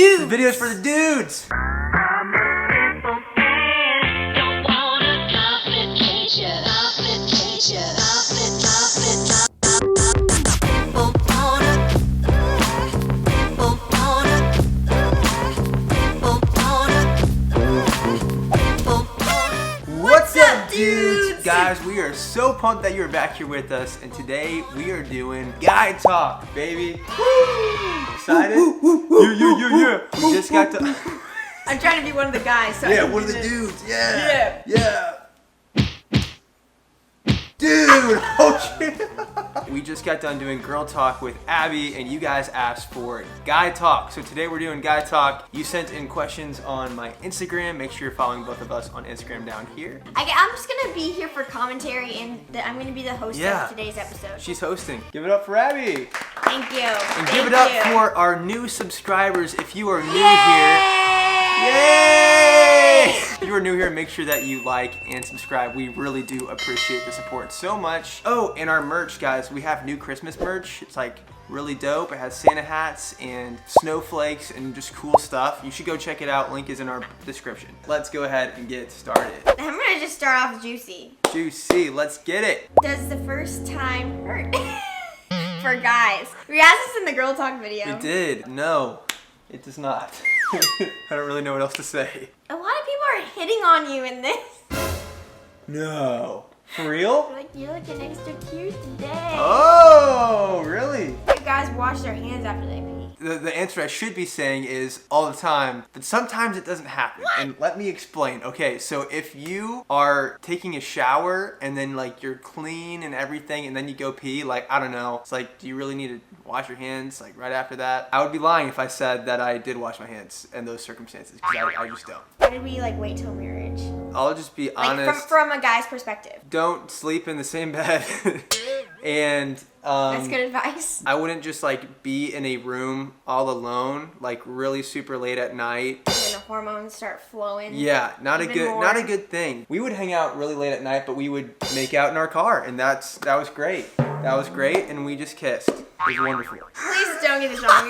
dudes. The video's for the dudes. What's up, dudes? Guys, we are so pumped that you're back here with us, and today we are doing guy talk, baby. Excited? Yeah. We just got to. I'm trying to be one of the guys. So Yeah, one of the dudes. Yeah. Dude, okay. We just got done doing girl talk with Abby, and you guys asked for guy talk. So today we're doing guy talk. You sent in questions on my Instagram. Make sure you're following both of us on Instagram down here. I'm just gonna be here for commentary, and I'm gonna be the host of today's episode. She's hosting. Give it up for Abby. Thank you. And give it up for our new subscribers. If you are new here, yay! If you are new here, make sure that you like and subscribe. We really do appreciate the support so much. Oh, and our merch, guys. We have new Christmas merch. It's like really dope. It has Santa hats and snowflakes and just cool stuff. You should go check it out. Link is in our description. Let's go ahead and get started. I'm gonna just start off juicy. Juicy, let's get it. Does the first time hurt? For guys. We asked this in the girl talk video. We did. No, it does not. I don't really know what else to say. A lot of people are hitting on you in this. No. For real? They're like, you're looking extra cute today. Oh, really? You guys wash their hands after they pee. The answer I should be saying is all the time, but sometimes it doesn't happen. What? And let me explain. Okay, so if you are taking a shower and then like you're clean and everything and then you go pee, like, I don't know, it's like, do you really need to wash your hands like right after that? I would be lying if I said that I did wash my hands in those circumstances, because I just don't. Why did we like wait till marriage? I'll just be honest. Like from a guy's perspective. Don't sleep in the same bed. And that's good advice. I wouldn't just like be in a room all alone, like really super late at night. And then the hormones start flowing. Yeah, not a good thing. We would hang out really late at night, but we would make out in our car, and that was great. That was great, and we just kissed. It was wonderful. Please don't get this wrong.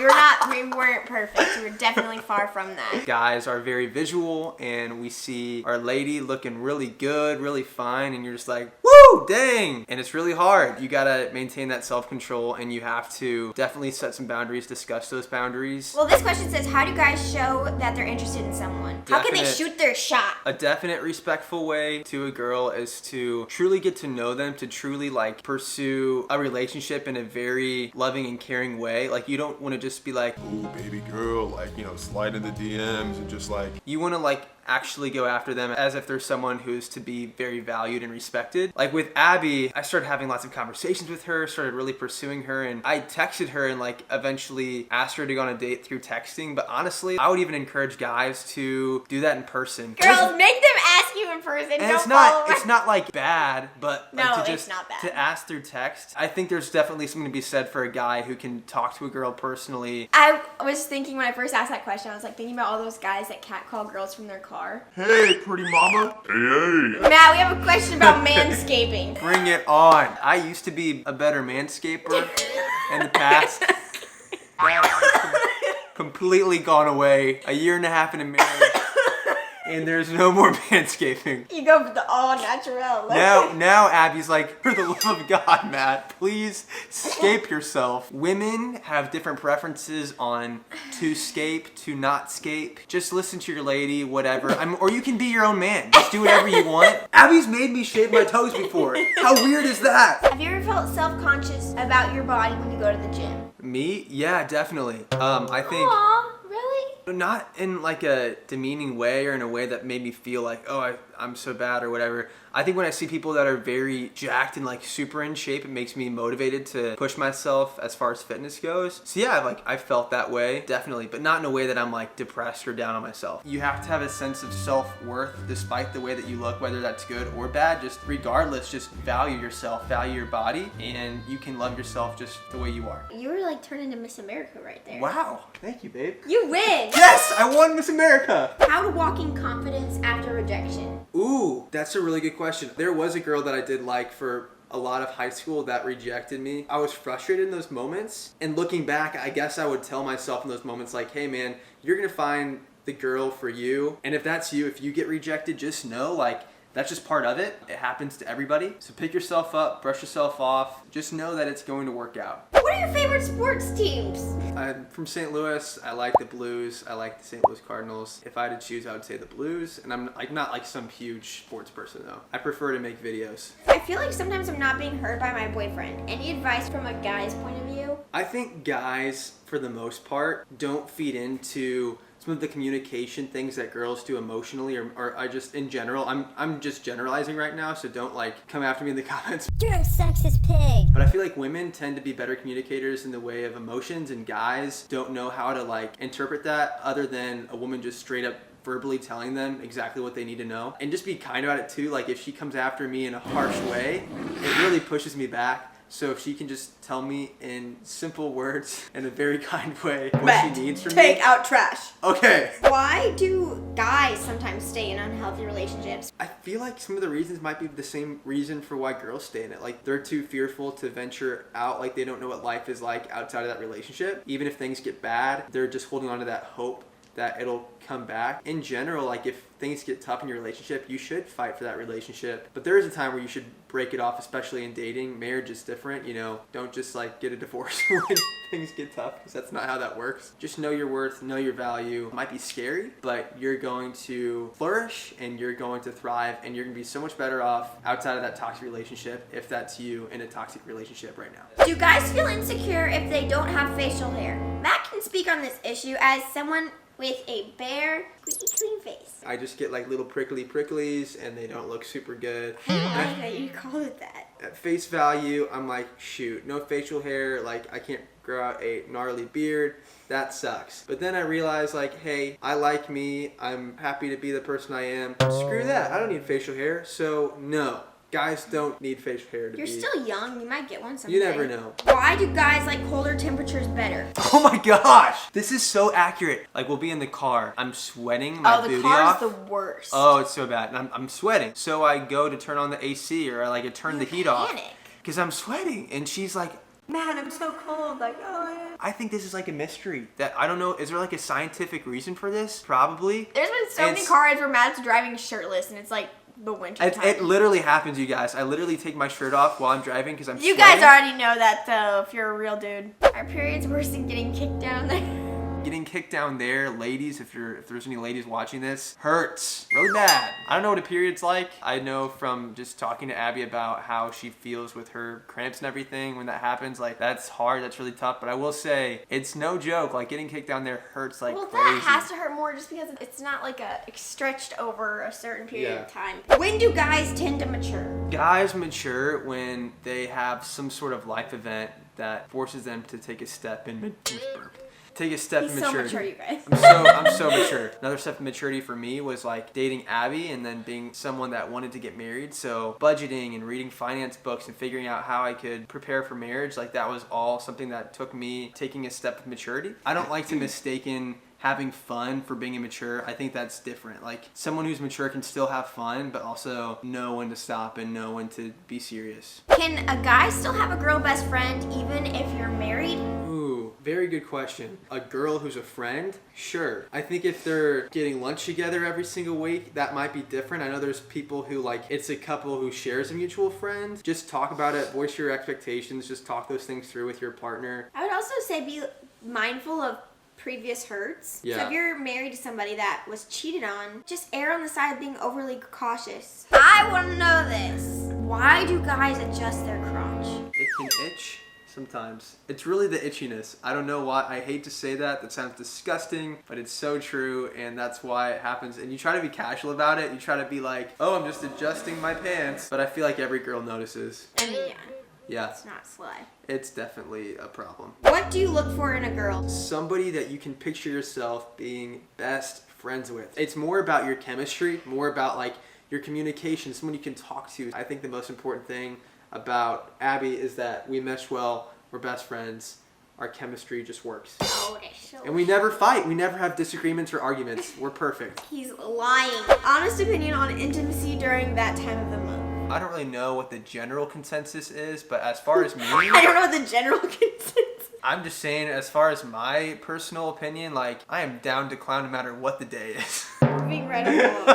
We weren't perfect. We were definitely far from that. Guys are very visual, and we see our lady looking really good, really fine, and you're just like, woo, dang! And it's really hard. You gotta maintain that self-control, and you have to definitely set some boundaries, discuss those boundaries. Well, this question says, how do guys show that they're interested in someone? How can they shoot their shot? A definite respectful way to a girl is to truly get to know them, to truly like pursue a relationship in a very loving and caring way. Like, you don't want to just be like, ooh, baby girl, like, you know, slide in the DMs and just like. You want to like actually go after them as if they're someone who's to be very valued and respected. Like with Abby, I started having lots of conversations with her, started really pursuing her, and I texted her and like eventually asked her to go on a date through texting. But honestly, I would even encourage guys to do that in person. Girls, make them ask you in person. And Don't it's not like bad, but no, like, it's not bad. To ask through text, I think there's definitely something to be said for a guy who can talk to a girl personally. I was thinking when I first asked that question, I was like thinking about all those guys that catcall girls from their car. Hey, pretty mama. Hey. Matt, we have a question about manscaping. Bring it on. I used to be a better manscaper in the past. That completely gone away. A year and a half into marriage. And there's no more manscaping. You go for the all natural. Now Abby's like, for the love of God, Matt, please scape yourself. Women have different preferences on to scape, to not scape. Just listen to your lady, whatever. Or you can be your own man. Just do whatever you want. Abby's made me shave my toes before. How weird is that? Have you ever felt self-conscious about your body when you go to the gym? Me? Yeah, definitely. I think. Aww, really? Not in like a demeaning way or in a way that made me feel like, oh, I'm so bad or whatever. I think when I see people that are very jacked and like super in shape, it makes me motivated to push myself as far as fitness goes. So yeah, like I felt that way, definitely, but not in a way that I'm like depressed or down on myself. You have to have a sense of self-worth despite the way that you look, whether that's good or bad. Just regardless, just value yourself, value your body, and you can love yourself just the way you are. You were like turning into Miss America right there. Wow, thank you, babe. You win! Yes, I won Miss America! How to walk in confidence after rejection? Ooh, that's a really good question. There was a girl that I did like for a lot of high school that rejected me. I was frustrated in those moments. And looking back, I guess I would tell myself in those moments like, hey man, you're gonna find the girl for you. And if that's you, if you get rejected, just know like, that's just part of it. It happens to everybody. So pick yourself up, brush yourself off. Just know that it's going to work out. What are your favorite sports teams? I'm from St. Louis. I like the Blues. I like the St. Louis Cardinals. If I had to choose, I would say the Blues. And I'm like not like some huge sports person though. I prefer to make videos. I feel like sometimes I'm not being heard by my boyfriend. Any advice from a guy's point of view? I think guys, for the most part, don't feed into some of the communication things that girls do emotionally or I just in general. I'm just generalizing right now, so don't like come after me in the comments. You're a sexist pig. But I feel like women tend to be better communicators in the way of emotions, and guys don't know how to like interpret that other than a woman just straight up verbally telling them exactly what they need to know. And just be kind about it too. Like if she comes after me in a harsh way, it really pushes me back. So if she can just tell me in simple words in a very kind way what she needs from me. Take out trash. Okay. Why do guys sometimes stay in unhealthy relationships? I feel like some of the reasons might be the same reason for why girls stay in it. Like they're too fearful to venture out. Like they don't know what life is like outside of that relationship. Even if things get bad, they're just holding on to that hope that it'll come back. In general, like if things get tough in your relationship, you should fight for that relationship. But there is a time where you should break it off, especially in dating. Marriage is different, you know. Don't just like get a divorce when things get tough, because that's not how that works. Just know your worth, know your value. It might be scary, but you're going to flourish and you're going to thrive and you're gonna be so much better off outside of that toxic relationship if that's you in a toxic relationship right now. Do guys feel insecure if they don't have facial hair? Matt can speak on this issue as someone with a bare, squeaky clean face. I just get like little pricklies and they don't look super good. I like that you call it that. At face value, I'm like, shoot, no facial hair, like I can't grow out a gnarly beard. That sucks. But then I realized like, hey, I like me. I'm happy to be the person I am. Screw that. I don't need facial hair. So no. Guys don't need facial hair to You're be... still young. You might get one someday. You never know. Why do guys like colder temperatures better? Oh my gosh! This is so accurate. Like we'll be in the car. I'm sweating my booty off. Oh, the car's the worst. Oh, it's so bad. And I'm sweating. So I go to turn on the AC or I turn the heat off. Because I'm sweating. And she's like, man, I'm so cold. Like, oh yeah. I think this is like a mystery that I don't know. Is there like a scientific reason for this? Probably. There's been so many car rides where Matt's driving shirtless and it's like the winter time. It literally happens, you guys. I literally take my shirt off while I'm driving because I'm You sweating. guys already know that though, if you're a real dude. Are periods worse than getting kicked down there? Getting kicked down there, ladies, if there's any ladies watching this, hurts really bad. I don't know what a period's like. I know from just talking to Abby about how she feels with her cramps and everything when that happens. Like that's hard, that's really tough. But I will say, it's no joke. Like getting kicked down there hurts like crazy. That has to hurt more just because it's not like it's stretched over a certain period of time. When do guys tend to mature? Guys mature when they have some sort of life event that forces them to take a step in take a step in maturity. So mature, you guys. I'm so mature. Another step in maturity for me was like dating Abby and then being someone that wanted to get married. So budgeting and reading finance books and figuring out how I could prepare for marriage, like that was all something that took me taking a step of maturity. I don't like to mistaken having fun for being immature. I think that's different. Like someone who's mature can still have fun, but also know when to stop and know when to be serious. Can a guy still have a girl best friend even if you're married? Ooh, very good question. A girl who's a friend? Sure. I think if they're getting lunch together every single week, that might be different. I know there's people who like, it's a couple who shares a mutual friend. Just talk about it, voice your expectations, just talk those things through with your partner. I would also say be mindful of previous hurts. Yeah. So if you're married to somebody that was cheated on, just err on the side of being overly cautious. I want to know this. Why do guys adjust their crotch? It can itch sometimes. It's really the itchiness. I don't know why. I hate to say that. That sounds disgusting, but it's so true, and that's why it happens. And you try to be casual about it. You try to be like, oh, I'm just adjusting my pants. But I feel like every girl notices. I mean, yeah. Yeah. It's not sly. It's definitely a problem. What do you look for in a girl? Somebody that you can picture yourself being best friends with. It's more about your chemistry, more about like your communication, someone you can talk to. I think the most important thing about Abby is that we mesh well, we're best friends, our chemistry just works. Oh, that's so And we never fight, we never have disagreements or arguments. We're perfect. He's lying. Honest opinion on intimacy during that time of the month. I don't really know what the general consensus is, but as far as me, I don't know what the general consensus. I'm just saying, as far as my personal opinion, like, I am down to clown no matter what the day is. Moving right along.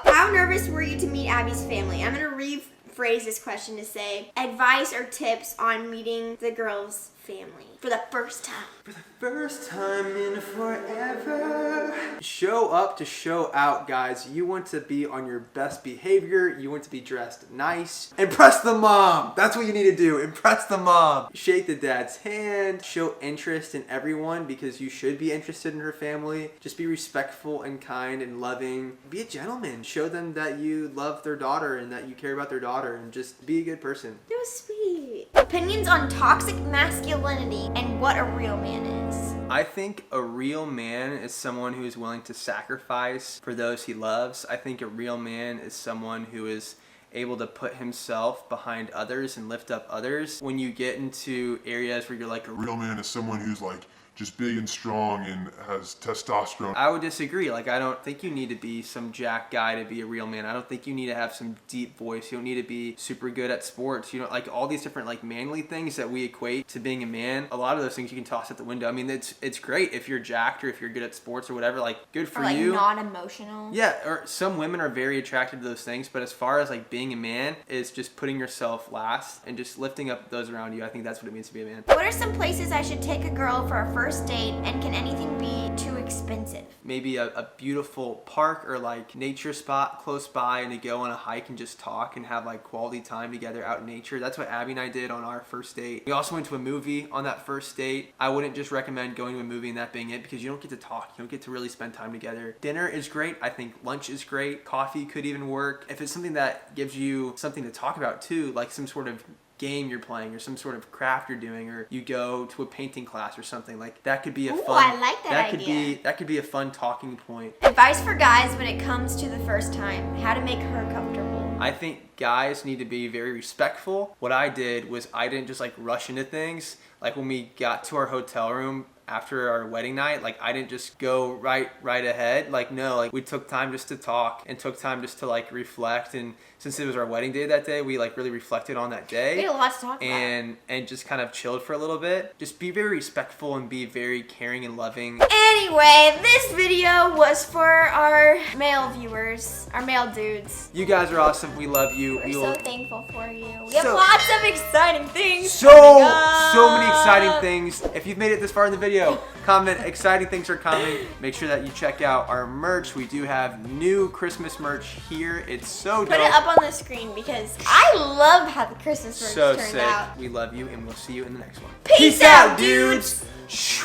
How nervous were you to meet Abby's family? I'm gonna rephrase this question to say, advice or tips on meeting the girl's family for the first time. For the first time in forever. Show up to show out, guys. You want to be on your best behavior. You want to be dressed nice. Impress the mom. That's what you need to do. Impress the mom. Shake the dad's hand. Show interest in everyone because you should be interested in her family. Just be respectful and kind and loving. Be a gentleman. Show them that you love their daughter and that you care about their daughter, and just be a good person. That was sweet. Opinions on toxic masculinity and what a real man is. I think a real man is someone who is willing to sacrifice for those he loves. I think a real man is someone who is able to put himself behind others and lift up others. When you get into areas where you're like a Real man is someone who's like just big and strong and has testosterone. I would disagree. Like, I don't think you need to be some jack guy to be a real man. I don't think you need to have some deep voice. You don't need to be super good at sports. You know, like all these different like manly things that we equate to being a man. A lot of those things you can toss out the window. I mean, it's great if you're jacked or if you're good at sports or whatever. Like, good for or like you. Not emotional. Yeah, or some women are very attracted to those things. But as far as like being a man, is just putting yourself last and just lifting up those around you. I think that's what it means to be a man. What are some places I should take a girl for a first date, and can anything be too expensive? Maybe a beautiful park or like nature spot close by, and to go on a hike and just talk and have like quality time together out in nature. That's what Abby and I did on our first date. We also went to a movie on that first date. I wouldn't just recommend going to a movie and that being it, because you don't get to talk. You don't get to really spend time together. Dinner is great. I think lunch is great. Coffee could even work. If it's something that gives you something to talk about too, like some sort of game you're playing or some sort of craft you're doing, or you go to a painting class or something, like that could be a Ooh, fun. I like that idea. That could be a fun talking point. Advice for guys when it comes to the first time, how to make her comfortable. I think guys need to be very respectful. What I did was I didn't just like rush into things. Like when we got to our hotel room after our wedding night, like I didn't just go right ahead. Like no, like we took time just to talk and took time just to like reflect. And since it was our wedding day that day, we like really reflected on that day. We had a lot to talk about. And just kind of chilled for a little bit. Just be very respectful and be very caring and loving. Anyway, this video was for our male viewers, our male dudes. You guys are awesome. We love you. We're so thankful for you. We have lots of exciting things. So many exciting things. If you've made it this far in the video, comment exciting things are coming. Make sure that you check out our merch. We do have new Christmas merch here. It's so dope. Put it up on the screen because I love how the Christmas merch so turned sick. out. We love you and we'll see you in the next one. Peace out, dudes. Shh.